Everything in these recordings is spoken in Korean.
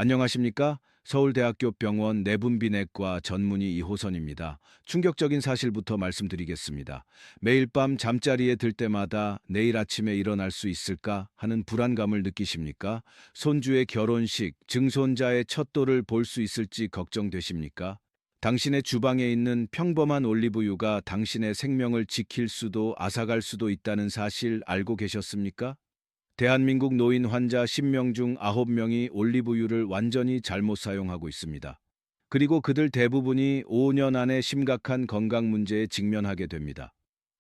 안녕하십니까? 서울대학교 병원 내분비내과 전문의 이호선입니다. 충격적인 사실부터 말씀드리겠습니다. 매일 밤 잠자리에 들 때마다 내일 아침에 일어날 수 있을까 하는 불안감을 느끼십니까? 손주의 결혼식, 증손자의 첫 돌을 볼 수 있을지 걱정되십니까? 당신의 주방에 있는 평범한 올리브유가 당신의 생명을 지킬 수도 앗아갈 수도 있다는 사실 알고 계셨습니까? 대한민국 노인 환자 10명 중 9명이 올리브유를 완전히 잘못 사용하고 있습니다. 그리고 그들 대부분이 5년 안에 심각한 건강 문제에 직면하게 됩니다.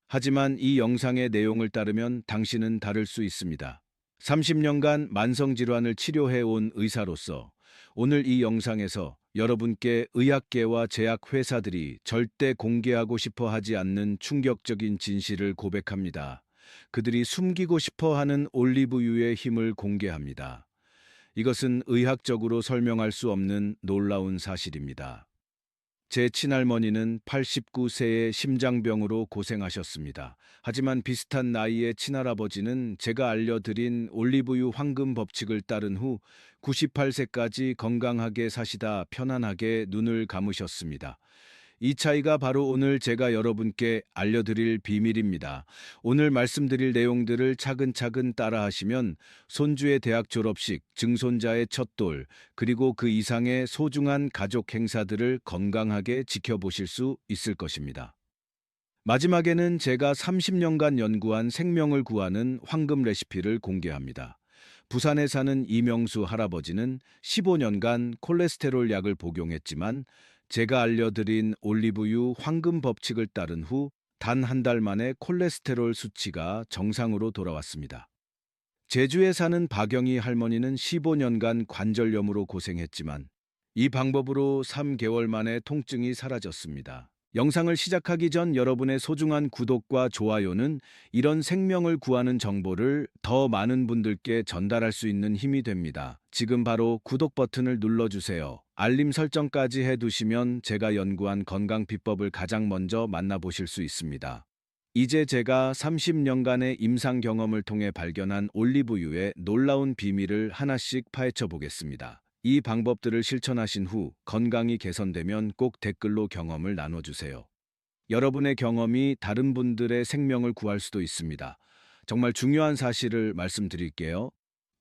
하지만 이 영상의 내용을 따르면 당신은 다를 수 있습니다. 30년간 만성질환을 치료해온 의사로서 오늘 이 영상에서 여러분께 의학계와 제약회사들이 절대 공개하고 싶어 하지 않는 충격적인 진실을 고백합니다. 그들이 숨기고 싶어 하는 올리브유의 힘을 공개합니다. 이것은 의학적으로 설명할 수 없는 놀라운 사실입니다. 제 친할머니는 89세의 심장병으로 고생하셨습니다. 하지만 비슷한 나이의 친할아버지는 제가 알려드린 올리브유 황금 법칙을 따른 후 98세까지 건강하게 사시다 편안하게 눈을 감으셨습니다. 이 차이가 바로 오늘 제가 여러분께 알려드릴 비밀입니다. 오늘 말씀드릴 내용들을 차근차근 따라하시면 손주의 대학 졸업식, 증손자의 첫돌, 그리고 그 이상의 소중한 가족 행사들을 건강하게 지켜보실 수 있을 것입니다. 마지막에는 제가 30년간 연구한 생명을 구하는 황금 레시피를 공개합니다. 부산에 사는 이명수 할아버지는 15년간 콜레스테롤 약을 복용했지만 제가 알려드린 올리브유 황금 법칙을 따른 후 단 한 달 만에 콜레스테롤 수치가 정상으로 돌아왔습니다. 제주에 사는 박영희 할머니는 15년간 관절염으로 고생했지만 이 방법으로 3개월 만에 통증이 사라졌습니다. 영상을 시작하기 전 여러분의 소중한 구독과 좋아요는 이런 생명을 구하는 정보를 더 많은 분들께 전달할 수 있는 힘이 됩니다. 지금 바로 구독 버튼을 눌러주세요. 알림 설정까지 해두시면 제가 연구한 건강 비법을 가장 먼저 만나보실 수 있습니다. 이제 제가 30년간의 임상 경험을 통해 발견한 올리브유의 놀라운 비밀을 하나씩 파헤쳐 보겠습니다. 이 방법들을 실천하신 후 건강이 개선되면 꼭 댓글로 경험을 나눠주세요. 여러분의 경험이 다른 분들의 생명을 구할 수도 있습니다. 정말 중요한 사실을 말씀드릴게요.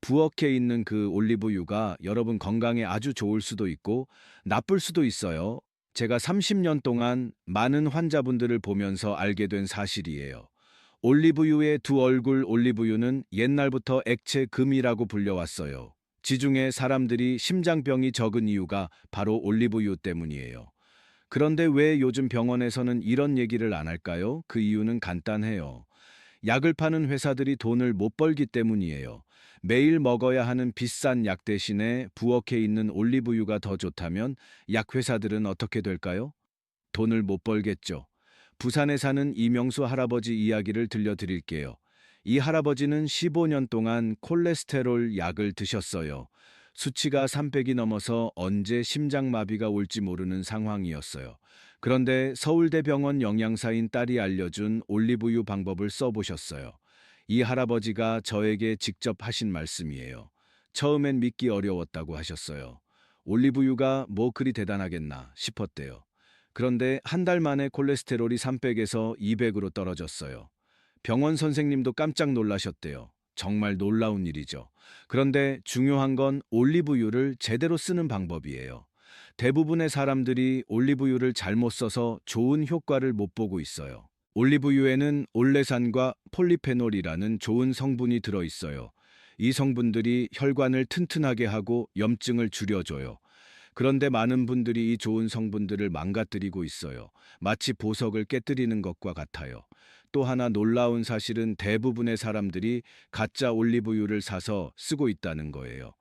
부엌에 있는 그 올리브유가 여러분 건강에 아주 좋을 수도 있고 나쁠 수도 있어요. 제가 30년 동안 많은 환자분들을 보면서 알게 된 사실이에요. 올리브유의 두 얼굴 올리브유는 옛날부터 액체 금이라고 불려왔어요. 지중해 사람들이 심장병이 적은 이유가 바로 올리브유 때문이에요. 그런데 왜 요즘 병원에서는 이런 얘기를 안 할까요? 그 이유는 간단해요. 약을 파는 회사들이 돈을 못 벌기 때문이에요. 매일 먹어야 하는 비싼 약 대신에 부엌에 있는 올리브유가 더 좋다면 약 회사들은 어떻게 될까요? 돈을 못 벌겠죠. 부산에 사는 이명수 할아버지 이야기를 들려드릴게요. 이 할아버지는 15년 동안 콜레스테롤 약을 드셨어요. 수치가 300이 넘어서 언제 심장마비가 올지 모르는 상황이었어요. 그런데 서울대병원 영양사인 딸이 알려준 올리브유 방법을 써보셨어요. 이 할아버지가 저에게 직접 하신 말씀이에요. 처음엔 믿기 어려웠다고 하셨어요. 올리브유가 뭐 그리 대단하겠나 싶었대요. 그런데 한 달 만에 콜레스테롤이 300에서 200으로 떨어졌어요. 병원 선생님도 깜짝 놀라셨대요. 정말 놀라운 일이죠. 그런데 중요한 건 올리브유를 제대로 쓰는 방법이에요. 대부분의 사람들이 올리브유를 잘못 써서 좋은 효과를 못 보고 있어요. 올리브유에는 올레산과 폴리페놀이라는 좋은 성분이 들어 있어요. 이 성분들이 혈관을 튼튼하게 하고 염증을 줄여줘요. 그런데 많은 분들이 이 좋은 성분들을 망가뜨리고 있어요. 마치 보석을 깨뜨리는 것과 같아요. 또 하나 놀라운 사실은 대부분의 사람들이 가짜 올리브유를 사서 쓰고 있다는 거예요.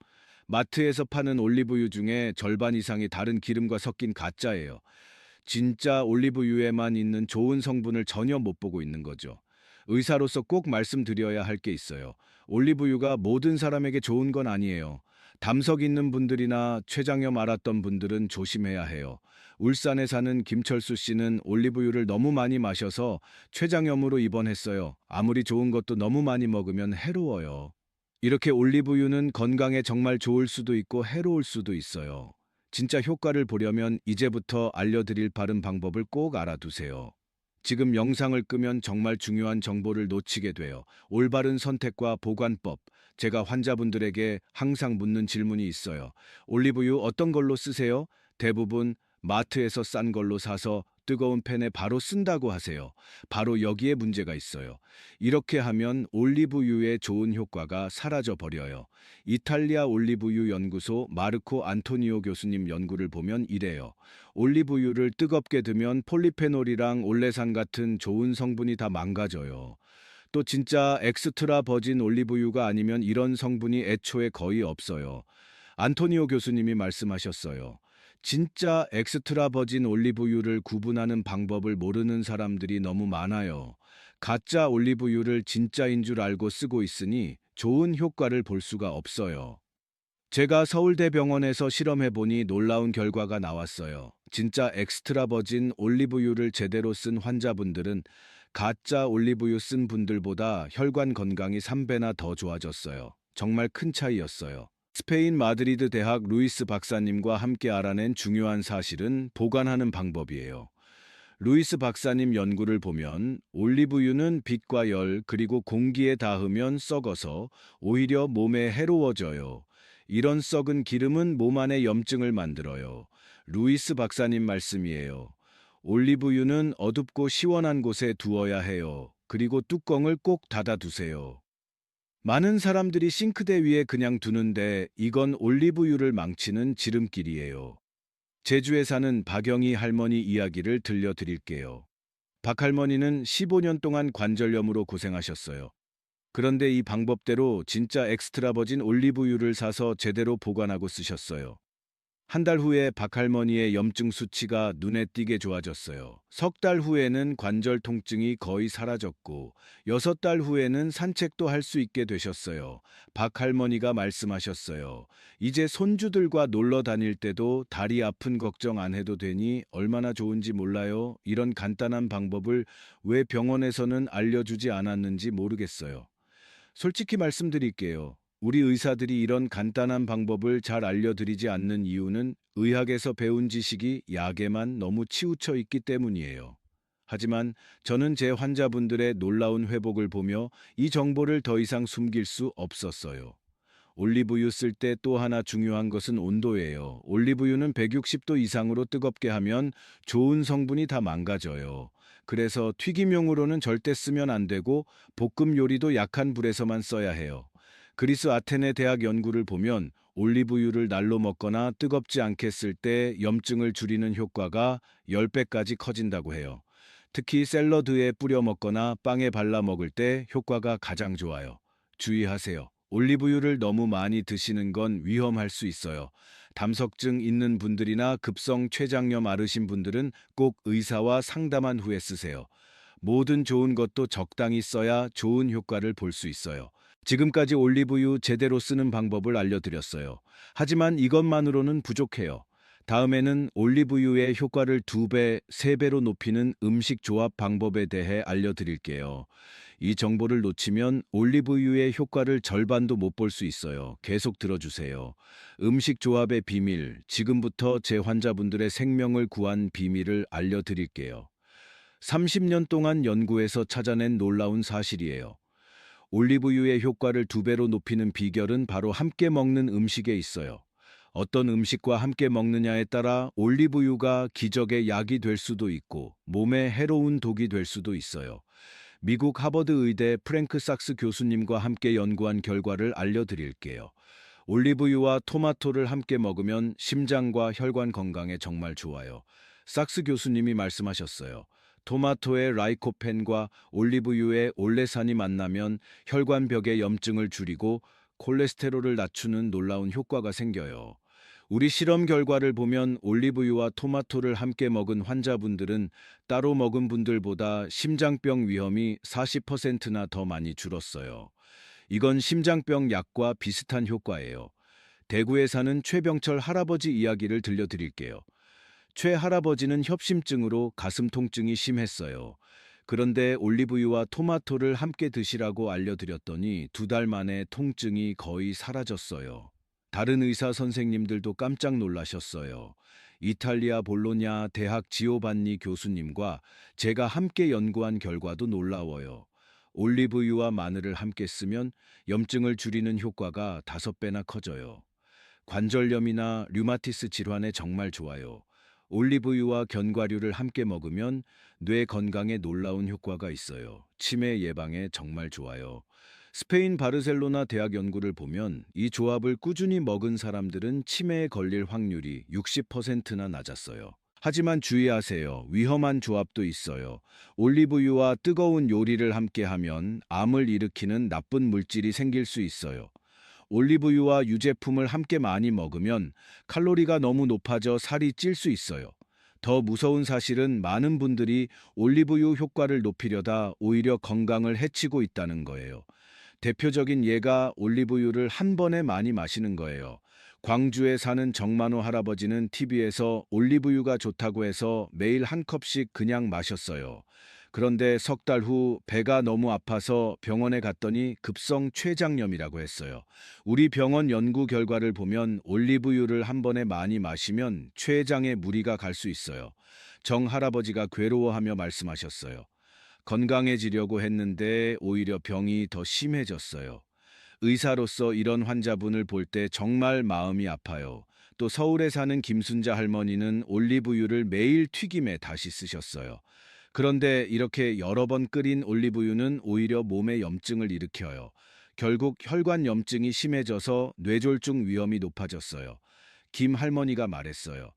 마트에서 파는 올리브유 중에 절반 이상이 다른 기름과 섞인 가짜예요. 진짜 올리브유에만 있는 좋은 성분을 전혀 못 보고 있는 거죠. 의사로서 꼭 말씀드려야 할 게 있어요. 올리브유가 모든 사람에게 좋은 건 아니에요. 담석 있는 분들이나 췌장염 앓았던 분들은 조심해야 해요. 울산에 사는 김철수 씨는 올리브유를 너무 많이 마셔서 췌장염으로 입원했어요. 아무리 좋은 것도 너무 많이 먹으면 해로워요. 이렇게 올리브유는 건강에 정말 좋을 수도 있고 해로울 수도 있어요. 진짜 효과를 보려면 이제부터 알려드릴 바른 방법을 꼭 알아두세요. 지금 영상을 끄면 정말 중요한 정보를 놓치게 돼요. 올바른 선택과 보관법. 제가 환자분들에게 항상 묻는 질문이 있어요. 올리브유 어떤 걸로 쓰세요? 대부분 마트에서 싼 걸로 사서 뜨거운 팬에 바로 쓴다고 하세요. 바로 여기에 문제가 있어요. 이렇게 하면 올리브유의 좋은 효과가 사라져 버려요. 이탈리아 올리브유 연구소 마르코 안토니오 교수님 연구를 보면 이래요. 올리브유를 뜨겁게 두면 폴리페놀이랑 올레산 같은 좋은 성분이 다 망가져요. 또 진짜 엑스트라 버진 올리브유가 아니면 이런 성분이 애초에 거의 없어요. 안토니오 교수님이 말씀하셨어요. 진짜 엑스트라 버진 올리브유를 구분하는 방법을 모르는 사람들이 너무 많아요. 가짜 올리브유를 진짜인 줄 알고 쓰고 있으니 좋은 효과를 볼 수가 없어요. 제가 서울대병원에서 실험해보니 놀라운 결과가 나왔어요. 진짜 엑스트라 버진 올리브유를 제대로 쓴 환자분들은 가짜 올리브유 쓴 분들보다 혈관 건강이 3배나 더 좋아졌어요. 정말 큰 차이였어요. 스페인 마드리드 대학 루이스 박사님과 함께 알아낸 중요한 사실은 보관하는 방법이에요. 루이스 박사님 연구를 보면 올리브유는 빛과 열 그리고 공기에 닿으면 썩어서 오히려 몸에 해로워져요. 이런 썩은 기름은 몸 안에 염증을 만들어요. 루이스 박사님 말씀이에요. 올리브유는 어둡고 시원한 곳에 두어야 해요. 그리고 뚜껑을 꼭 닫아두세요. 많은 사람들이 싱크대 위에 그냥 두는데 이건 올리브유를 망치는 지름길이에요. 제주에 사는 박영희 할머니 이야기를 들려드릴게요. 박 할머니는 15년 동안 관절염으로 고생하셨어요. 그런데 이 방법대로 진짜 엑스트라 버진 올리브유를 사서 제대로 보관하고 쓰셨어요. 한 달 후에 박할머니의 염증 수치가 눈에 띄게 좋아졌어요. 석 달 후에는 관절 통증이 거의 사라졌고, 6달 후에는 산책도 할 수 있게 되셨어요. 박할머니가 말씀하셨어요. 이제 손주들과 놀러 다닐 때도 다리 아픈 걱정 안 해도 되니 얼마나 좋은지 몰라요. 이런 간단한 방법을 왜 병원에서는 알려주지 않았는지 모르겠어요. 솔직히 말씀드릴게요. 우리 의사들이 이런 간단한 방법을 잘 알려드리지 않는 이유는 의학에서 배운 지식이 약에만 너무 치우쳐 있기 때문이에요. 하지만 저는 제 환자분들의 놀라운 회복을 보며 이 정보를 더 이상 숨길 수 없었어요. 올리브유 쓸 때 또 하나 중요한 것은 온도예요. 올리브유는 160도 이상으로 뜨겁게 하면 좋은 성분이 다 망가져요. 그래서 튀김용으로는 절대 쓰면 안 되고 볶음 요리도 약한 불에서만 써야 해요. 그리스 아테네 대학 연구를 보면 올리브유를 날로 먹거나 뜨겁지 않게 쓸 때 염증을 줄이는 효과가 10배까지 커진다고 해요. 특히 샐러드에 뿌려 먹거나 빵에 발라 먹을 때 효과가 가장 좋아요. 주의하세요. 올리브유를 너무 많이 드시는 건 위험할 수 있어요. 담석증 있는 분들이나 급성 췌장염 앓으신 분들은 꼭 의사와 상담한 후에 쓰세요. 모든 좋은 것도 적당히 써야 좋은 효과를 볼 수 있어요. 지금까지 올리브유 제대로 쓰는 방법을 알려드렸어요. 하지만 이것만으로는 부족해요. 다음에는 올리브유의 효과를 2배, 3배로 높이는 음식 조합 방법에 대해 알려드릴게요. 이 정보를 놓치면 올리브유의 효과를 절반도 못 볼 수 있어요. 계속 들어주세요. 음식 조합의 비밀, 지금부터 제 환자분들의 생명을 구한 비밀을 알려드릴게요. 30년 동안 연구해서 찾아낸 놀라운 사실이에요. 올리브유의 효과를 2배로 높이는 비결은 바로 함께 먹는 음식에 있어요. 어떤 음식과 함께 먹느냐에 따라 올리브유가 기적의 약이 될 수도 있고 몸에 해로운 독이 될 수도 있어요. 미국 하버드 의대 프랭크 sak스 교수님과 함께 연구한 결과를 알려드릴게요. 올리브유와 토마토를 함께 먹으면 심장과 혈관 건강에 정말 좋아요. sak스 교수님이 말씀하셨어요. 토마토의 라이코펜과 올리브유의 올레산이 만나면 혈관벽의 염증을 줄이고 콜레스테롤을 낮추는 놀라운 효과가 생겨요. 우리 실험 결과를 보면 올리브유와 토마토를 함께 먹은 환자분들은 따로 먹은 분들보다 심장병 위험이 40%나 더 많이 줄었어요. 이건 심장병 약과 비슷한 효과예요. 대구에 사는 최병철 할아버지 이야기를 들려드릴게요. 최 할아버지는 협심증으로 가슴 통증이 심했어요. 그런데 올리브유와 토마토를 함께 드시라고 알려드렸더니 2달 만에 통증이 거의 사라졌어요. 다른 의사 선생님들도 깜짝 놀라셨어요. 이탈리아 볼로냐 대학 지오반니 교수님과 제가 함께 연구한 결과도 놀라워요. 올리브유와 마늘을 함께 쓰면 염증을 줄이는 효과가 5배나 커져요. 관절염이나 류마티스 질환에 정말 좋아요. 올리브유와 견과류를 함께 먹으면 뇌 건강에 놀라운 효과가 있어요. 치매 예방에 정말 좋아요. 스페인 바르셀로나 대학 연구를 보면 이 조합을 꾸준히 먹은 사람들은 치매에 걸릴 확률이 60%나 낮았어요. 하지만 주의하세요. 위험한 조합도 있어요. 올리브유와 뜨거운 요리를 함께 하면 암을 일으키는 나쁜 물질이 생길 수 있어요. 올리브유와 유제품을 함께 많이 먹으면 칼로리가 너무 높아져 살이 찔 수 있어요. 더 무서운 사실은 많은 분들이 올리브유 효과를 높이려다 오히려 건강을 해치고 있다는 거예요. 대표적인 예가 올리브유를 한 번에 많이 마시는 거예요. 광주에 사는 정만호 할아버지는 TV에서 올리브유가 좋다고 해서 매일 한 컵씩 그냥 마셨어요. 그런데 3달 후 배가 너무 아파서 병원에 갔더니 급성 췌장염이라고 했어요. 우리 병원 연구 결과를 보면 올리브유를 한 번에 많이 마시면 췌장에 무리가 갈 수 있어요. 정 할아버지가 괴로워하며 말씀하셨어요. 건강해지려고 했는데 오히려 병이 더 심해졌어요. 의사로서 이런 환자분을 볼 때 정말 마음이 아파요. 또 서울에 사는 김순자 할머니는 올리브유를 매일 튀김에 다시 쓰셨어요. 그런데 이렇게 여러 번 끓인 올리브유는 오히려 몸에 염증을 일으켜요. 결국 혈관 염증이 심해져서 뇌졸중 위험이 높아졌어요. 김 할머니가 말했어요.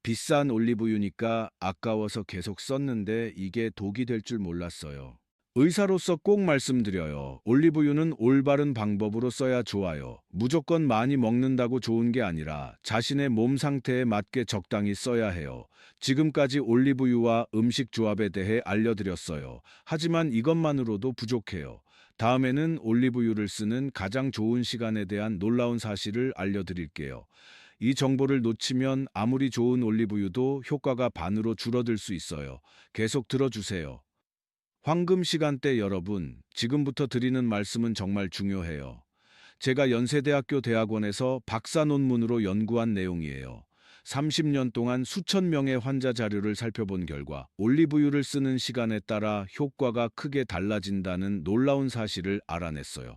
비싼 올리브유니까 아까워서 계속 썼는데 이게 독이 될 줄 몰랐어요. 의사로서 꼭 말씀드려요. 올리브유는 올바른 방법으로 써야 좋아요. 무조건 많이 먹는다고 좋은 게 아니라 자신의 몸 상태에 맞게 적당히 써야 해요. 지금까지 올리브유와 음식 조합에 대해 알려드렸어요. 하지만 이것만으로도 부족해요. 다음에는 올리브유를 쓰는 가장 좋은 시간에 대한 놀라운 사실을 알려드릴게요. 이 정보를 놓치면 아무리 좋은 올리브유도 효과가 반으로 줄어들 수 있어요. 계속 들어주세요. 황금 시간대 여러분, 지금부터 드리는 말씀은 정말 중요해요. 제가 연세대학교 대학원에서 박사 논문으로 연구한 내용이에요. 30년 동안 수천 명의 환자 자료를 살펴본 결과 올리브유를 쓰는 시간에 따라 효과가 크게 달라진다는 놀라운 사실을 알아냈어요.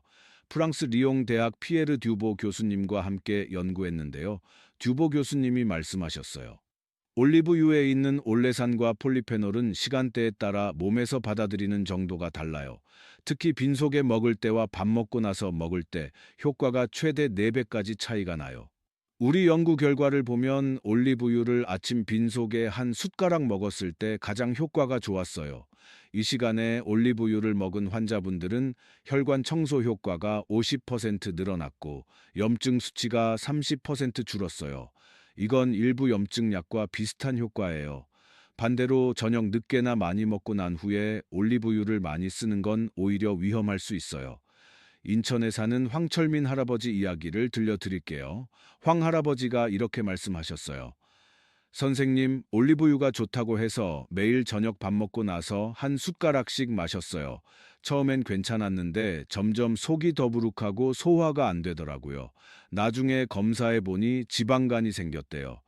프랑스 리옹 대학 피에르 듀보 교수님과 함께 연구했는데요. 듀보 교수님이 말씀하셨어요. 올리브유에 있는 올레산과 폴리페놀은 시간대에 따라 몸에서 받아들이는 정도가 달라요. 특히 빈속에 먹을 때와 밥 먹고 나서 먹을 때 효과가 최대 4배까지 차이가 나요. 우리 연구 결과를 보면 올리브유를 아침 빈속에 한 숟가락 먹었을 때 가장 효과가 좋았어요. 이 시간에 올리브유를 먹은 환자분들은 혈관 청소 효과가 50% 늘어났고 염증 수치가 30% 줄었어요. 이건 일부 염증 약과 비슷한 효과예요. 반대로 저녁 늦게나 많이 먹고 난 후에 올리브유를 많이 쓰는 건 오히려 위험할 수 있어요. 인천에 사는 황철민 할아버지 이야기를 들려드릴게요. 황 할아버지가 이렇게 말씀하셨어요. 선생님, 올리브유가 좋다고 해서 매일 저녁 밥 먹고 나서 한 숟가락씩 마셨어요. 처음엔 괜찮았는데 점점 속이 더부룩하고 소화가 안 되더라고요. 나중에 검사해 보니 지방간이 생겼대요.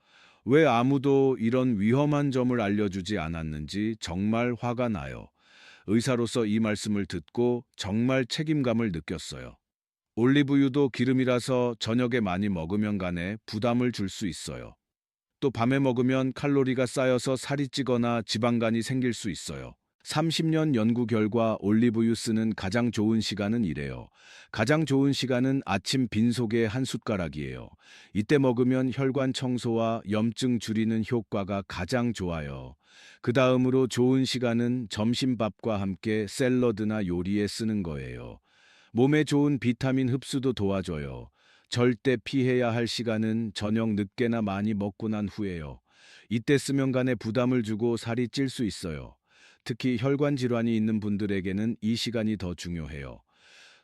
왜 아무도 이런 위험한 점을 알려주지 않았는지 정말 화가 나요. 의사로서 이 말씀을 듣고 정말 책임감을 느꼈어요. 올리브유도 기름이라서 저녁에 많이 먹으면 간에 부담을 줄 수 있어요. 또 밤에 먹으면 칼로리가 쌓여서 살이 찌거나 지방간이 생길 수 있어요. 30년 연구 결과 올리브유 쓰는 가장 좋은 시간은 이래요. 가장 좋은 시간은 아침 빈속에 한 숟가락이에요. 이때 먹으면 혈관 청소와 염증 줄이는 효과가 가장 좋아요. 그 다음으로 좋은 시간은 점심밥과 함께 샐러드나 요리에 쓰는 거예요. 몸에 좋은 비타민 흡수도 도와줘요. 절대 피해야 할 시간은 저녁 늦게나 많이 먹고 난 후에요. 이때 쓰면 간에 부담을 주고 살이 찔 수 있어요. 특히 혈관 질환이 있는 분들에게는 이 시간이 더 중요해요.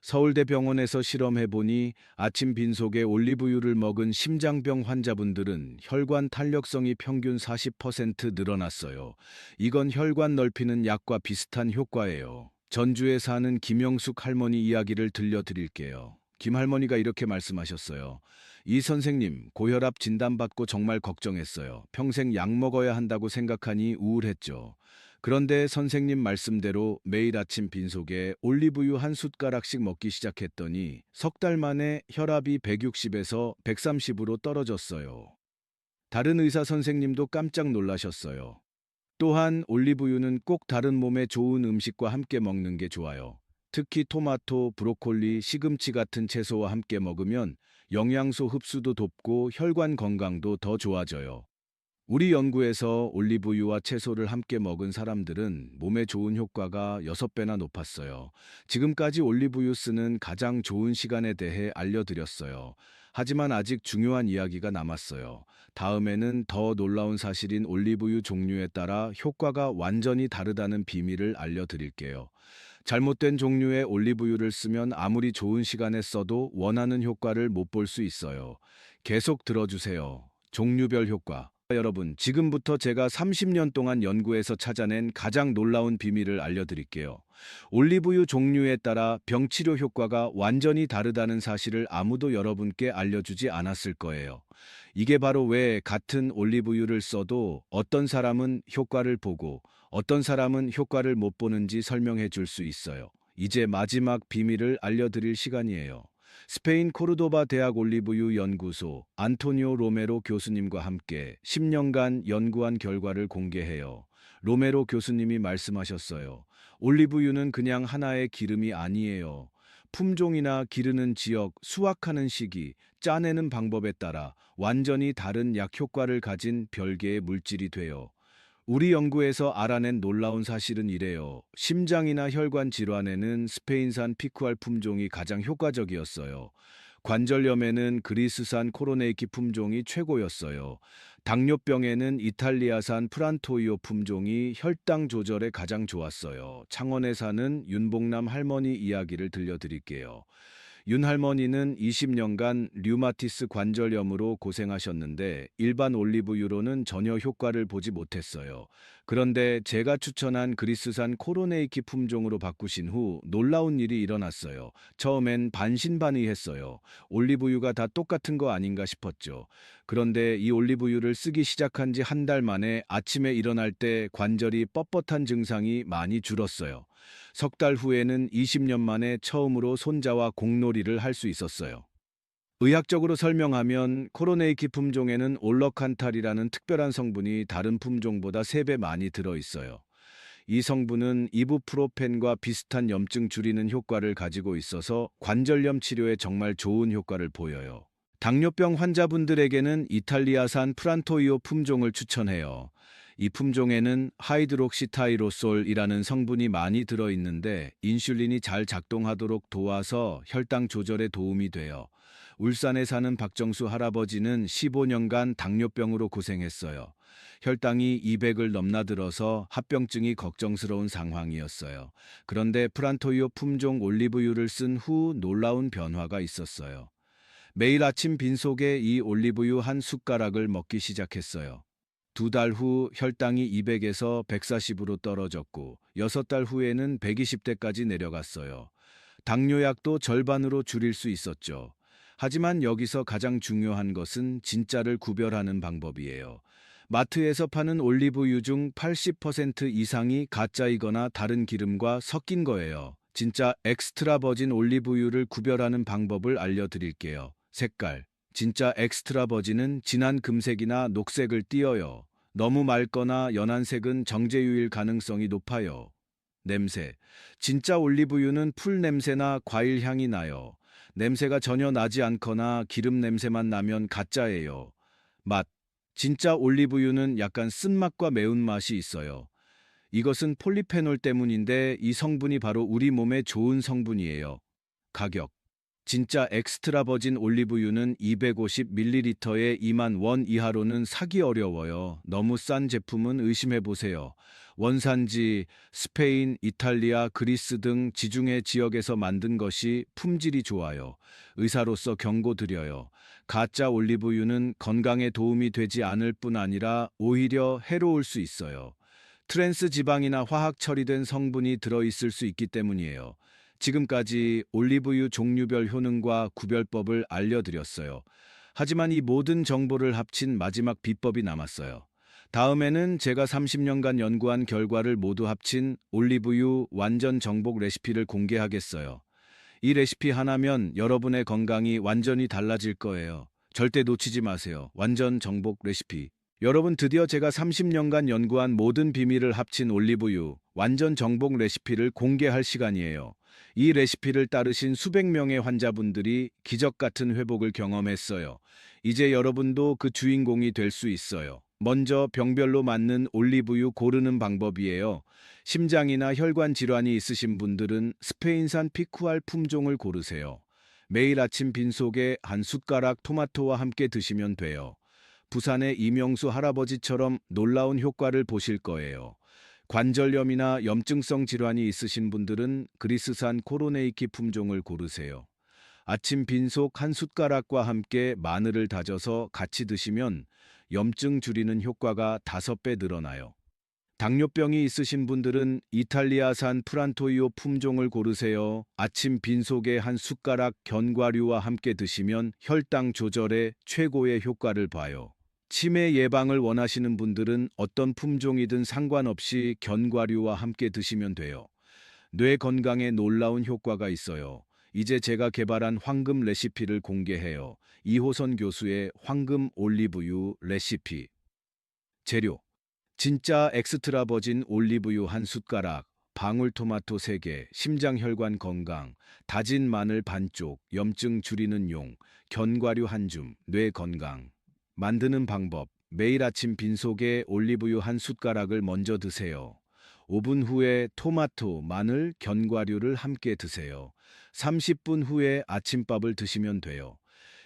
서울대병원에서 실험해보니 아침 빈속에 올리브유를 먹은 심장병 환자분들은 혈관 탄력성이 평균 40% 늘어났어요. 이건 혈관 넓히는 약과 비슷한 효과예요. 전주에 사는 김영숙 할머니 이야기를 들려드릴게요. 김 할머니가 이렇게 말씀하셨어요. 이 선생님, 고혈압 진단받고 정말 걱정했어요. 평생 약 먹어야 한다고 생각하니 우울했죠. 그런데 선생님 말씀대로 매일 아침 빈속에 올리브유 한 숟가락씩 먹기 시작했더니 석 달 만에 혈압이 160에서 130으로 떨어졌어요. 다른 의사 선생님도 깜짝 놀라셨어요. 또한 올리브유는 꼭 다른 몸에 좋은 음식과 함께 먹는 게 좋아요. 특히 토마토, 브로콜리, 시금치 같은 채소와 함께 먹으면 영양소 흡수도 돕고 혈관 건강도 더 좋아져요. 우리 연구에서 올리브유와 채소를 함께 먹은 사람들은 몸에 좋은 효과가 6배나 높았어요. 지금까지 올리브유 쓰는 가장 좋은 시간에 대해 알려드렸어요. 하지만 아직 중요한 이야기가 남았어요. 다음에는 더 놀라운 사실인 올리브유 종류에 따라 효과가 완전히 다르다는 비밀을 알려드릴게요. 잘못된 종류의 올리브유를 쓰면 아무리 좋은 시간에 써도 원하는 효과를 못 볼 수 있어요. 계속 들어주세요. 종류별 효과. 여러분, 지금부터 제가 30년 동안 연구해서 찾아낸 가장 놀라운 비밀을 알려드릴게요. 올리브유 종류에 따라 병치료 효과가 완전히 다르다는 사실을 아무도 여러분께 알려주지 않았을 거예요. 이게 바로 왜 같은 올리브유를 써도 어떤 사람은 효과를 보고 어떤 사람은 효과를 못 보는지 설명해 줄 수 있어요. 이제 마지막 비밀을 알려드릴 시간이에요. 스페인 코르도바 대학 올리브유 연구소 안토니오 로메로 교수님과 함께 10년간 연구한 결과를 공개해요. 로메로 교수님이 말씀하셨어요. 올리브유는 그냥 하나의 기름이 아니에요. 품종이나 기르는 지역, 수확하는 시기, 짜내는 방법에 따라 완전히 다른 약 효과를 가진 별개의 물질이 돼요. 우리 연구에서 알아낸 놀라운 사실은 이래요. 심장이나 혈관 질환에는 스페인산 피쿠알 품종이 가장 효과적이었어요. 관절염에는 그리스산 코로네이키 품종이 최고였어요. 당뇨병에는 이탈리아산 프란토이오 품종이 혈당 조절에 가장 좋았어요. 창원에 사는 윤봉남 할머니 이야기를 들려드릴게요. 윤 할머니는 20년간 류마티스 관절염으로 고생하셨는데 일반 올리브유로는 전혀 효과를 보지 못했어요. 그런데 제가 추천한 그리스산 코로네이키 품종으로 바꾸신 후 놀라운 일이 일어났어요. 처음엔 반신반의했어요. 올리브유가 다 똑같은 거 아닌가 싶었죠. 그런데 이 올리브유를 쓰기 시작한 지 한 달 만에 아침에 일어날 때 관절이 뻣뻣한 증상이 많이 줄었어요. 석 달 후에는 20년 만에 처음으로 손자와 공놀이를 할 수 있었어요. 의학적으로 설명하면 코로네이키 품종에는 올러칸탈이라는 특별한 성분이 다른 품종보다 3배 많이 들어있어요. 이 성분은 이부프로펜과 비슷한 염증 줄이는 효과를 가지고 있어서 관절염 치료에 정말 좋은 효과를 보여요. 당뇨병 환자분들에게는 이탈리아산 프란토이오 품종을 추천해요. 이 품종에는 하이드록시타이로솔이라는 성분이 많이 들어있는데 인슐린이 잘 작동하도록 도와서 혈당 조절에 도움이 돼요. 울산에 사는 박정수 할아버지는 15년간 당뇨병으로 고생했어요. 혈당이 200을 넘나들어서 합병증이 걱정스러운 상황이었어요. 그런데 프란토이오 품종 올리브유를 쓴 후 놀라운 변화가 있었어요. 매일 아침 빈속에 이 올리브유 한 숟가락을 먹기 시작했어요. 2달 후 혈당이 200에서 140으로 떨어졌고 6달 후에는 120대까지 내려갔어요. 당뇨약도 절반으로 줄일 수 있었죠. 하지만 여기서 가장 중요한 것은 진짜를 구별하는 방법이에요. 마트에서 파는 올리브유 중 80% 이상이 가짜이거나 다른 기름과 섞인 거예요. 진짜 엑스트라 버진 올리브유를 구별하는 방법을 알려드릴게요. 색깔. 진짜 엑스트라 버진은 진한 금색이나 녹색을 띠어요. 너무 맑거나 연한 색은 정제유일 가능성이 높아요. 냄새. 진짜 올리브유는 풀 냄새나 과일 향이 나요. 냄새가 전혀 나지 않거나 기름 냄새만 나면 가짜예요. 맛. 진짜 올리브유는 약간 쓴맛과 매운맛이 있어요. 이것은 폴리페놀 때문인데 이 성분이 바로 우리 몸에 좋은 성분이에요. 가격. 진짜 엑스트라 버진 올리브유는 250ml에 2만 원 이하로는 사기 어려워요. 너무 싼 제품은 의심해 보세요. 원산지 스페인, 이탈리아, 그리스 등 지중해 지역에서 만든 것이 품질이 좋아요. 의사로서 경고드려요. 가짜 올리브유는 건강에 도움이 되지 않을 뿐 아니라 오히려 해로울 수 있어요. 트랜스 지방이나 화학 처리된 성분이 들어있을 수 있기 때문이에요. 지금까지 올리브유 종류별 효능과 구별법을 알려드렸어요. 하지만 이 모든 정보를 합친 마지막 비법이 남았어요. 다음에는 제가 30년간 연구한 결과를 모두 합친 올리브유 완전 정복 레시피를 공개하겠어요. 이 레시피 하나면 여러분의 건강이 완전히 달라질 거예요. 절대 놓치지 마세요. 완전 정복 레시피. 여러분, 드디어 제가 30년간 연구한 모든 비밀을 합친 올리브유 완전 정복 레시피를 공개할 시간이에요. 이 레시피를 따르신 수백 명의 환자분들이 기적 같은 회복을 경험했어요. 이제 여러분도 그 주인공이 될 수 있어요. 먼저 병별로 맞는 올리브유 고르는 방법이에요. 심장이나 혈관 질환이 있으신 분들은 스페인산 피쿠알 품종을 고르세요. 매일 아침 빈속에 한 숟가락 토마토와 함께 드시면 돼요. 부산의 이명수 할아버지처럼 놀라운 효과를 보실 거예요. 관절염이나 염증성 질환이 있으신 분들은 그리스산 코로네이키 품종을 고르세요. 아침 빈속 한 숟가락과 함께 마늘을 다져서 같이 드시면 염증 줄이는 효과가 5배 늘어나요. 당뇨병이 있으신 분들은 이탈리아산 프란토이오 품종을 고르세요. 아침 빈속에 한 숟가락 견과류와 함께 드시면 혈당 조절에 최고의 효과를 봐요. 치매 예방을 원하시는 분들은 어떤 품종이든 상관없이 견과류와 함께 드시면 돼요. 뇌 건강에 놀라운 효과가 있어요. 이제 제가 개발한 황금 레시피를 공개해요. 이호선 교수의 황금 올리브유 레시피. 재료: 진짜 엑스트라 버진 올리브유 한 숟가락, 방울토마토 3개, 심장혈관 건강, 다진 마늘 반쪽, 염증 줄이는 용, 견과류 한 줌, 뇌 건강. 만드는 방법: 매일 아침 빈속에 올리브유 한 숟가락을 먼저 드세요. 5분 후에 토마토, 마늘, 견과류를 함께 드세요. 30분 후에 아침밥을 드시면 돼요.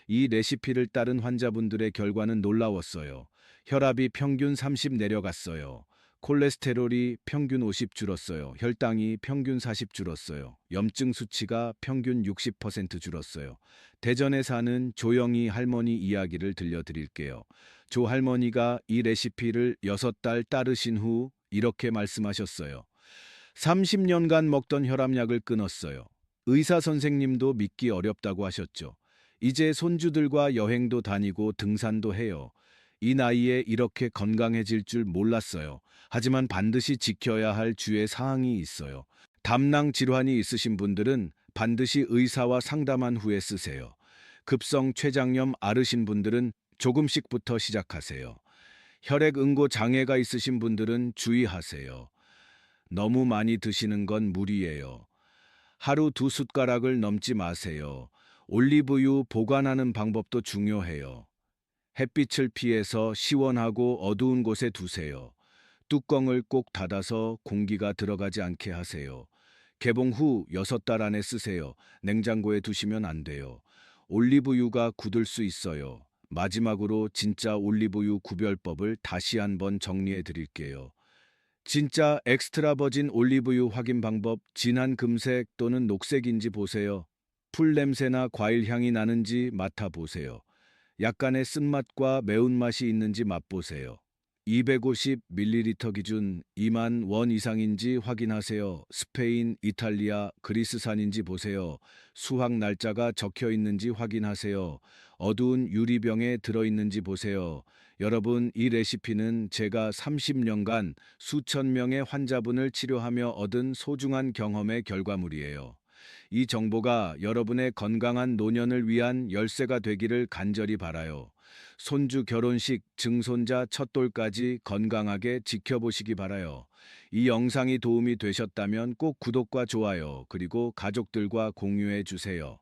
이 레시피를 따른 환자분들의 결과는 놀라웠어요. 혈압이 평균 30 내려갔어요. 콜레스테롤이 평균 50 줄었어요. 혈당이 평균 40 줄었어요. 염증 수치가 평균 60% 줄었어요. 대전에 사는 조영희 할머니 이야기를 들려드릴게요. 조 할머니가 이 레시피를 6달 따르신 후 이렇게 말씀하셨어요. 30년간 먹던 혈압약을 끊었어요. 의사 선생님도 믿기 어렵다고 하셨죠. 이제 손주들과 여행도 다니고 등산도 해요. 이 나이에 이렇게 건강해질 줄 몰랐어요. 하지만 반드시 지켜야 할 주의 사항이 있어요. 담낭 질환이 있으신 분들은 반드시 의사와 상담한 후에 쓰세요. 급성 췌장염 앓으신 분들은 조금씩부터 시작하세요. 혈액 응고 장애가 있으신 분들은 주의하세요. 너무 많이 드시는 건 무리예요. 하루 2숟가락을 넘지 마세요. 올리브유 보관하는 방법도 중요해요. 햇빛을 피해서 시원하고 어두운 곳에 두세요. 뚜껑을 꼭 닫아서 공기가 들어가지 않게 하세요. 개봉 후 6달 안에 쓰세요. 냉장고에 두시면 안 돼요. 올리브유가 굳을 수 있어요. 마지막으로 진짜 올리브유 구별법을 다시 한번 정리해 드릴게요. 진짜 엑스트라 버진 올리브유 확인 방법: 진한 금색 또는 녹색인지 보세요. 풀 냄새나 과일 향이 나는지 맡아보세요. 약간의 쓴맛과 매운맛이 있는지 맛보세요. 250ml 기준 2만 원 이상인지 확인하세요. 스페인, 이탈리아, 그리스산인지 보세요. 수확 날짜가 적혀 있는지 확인하세요. 어두운 유리병에 들어있는지 보세요. 여러분, 이 레시피는 제가 30년간 수천 명의 환자분을 치료하며 얻은 소중한 경험의 결과물이에요. 이 정보가 여러분의 건강한 노년을 위한 열쇠가 되기를 간절히 바라요. 손주 결혼식, 증손자 첫돌까지 건강하게 지켜보시기 바라요. 이 영상이 도움이 되셨다면 꼭 구독과 좋아요, 그리고 가족들과 공유해 주세요.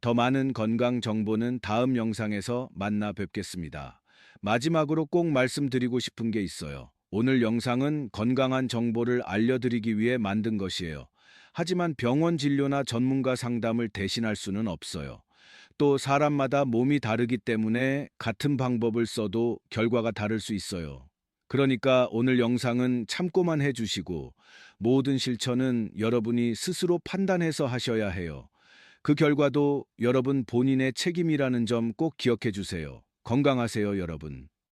더 많은 건강 정보는 다음 영상에서 만나 뵙겠습니다. 마지막으로 꼭 말씀드리고 싶은 게 있어요. 오늘 영상은 건강한 정보를 알려드리기 위해 만든 것이에요. 하지만 병원 진료나 전문가 상담을 대신할 수는 없어요. 또 사람마다 몸이 다르기 때문에 같은 방법을 써도 결과가 다를 수 있어요. 그러니까 오늘 영상은 참고만 해주시고 모든 실천은 여러분이 스스로 판단해서 하셔야 해요. 그 결과도 여러분 본인의 책임이라는 점 꼭 기억해 주세요. 건강하세요, 여러분.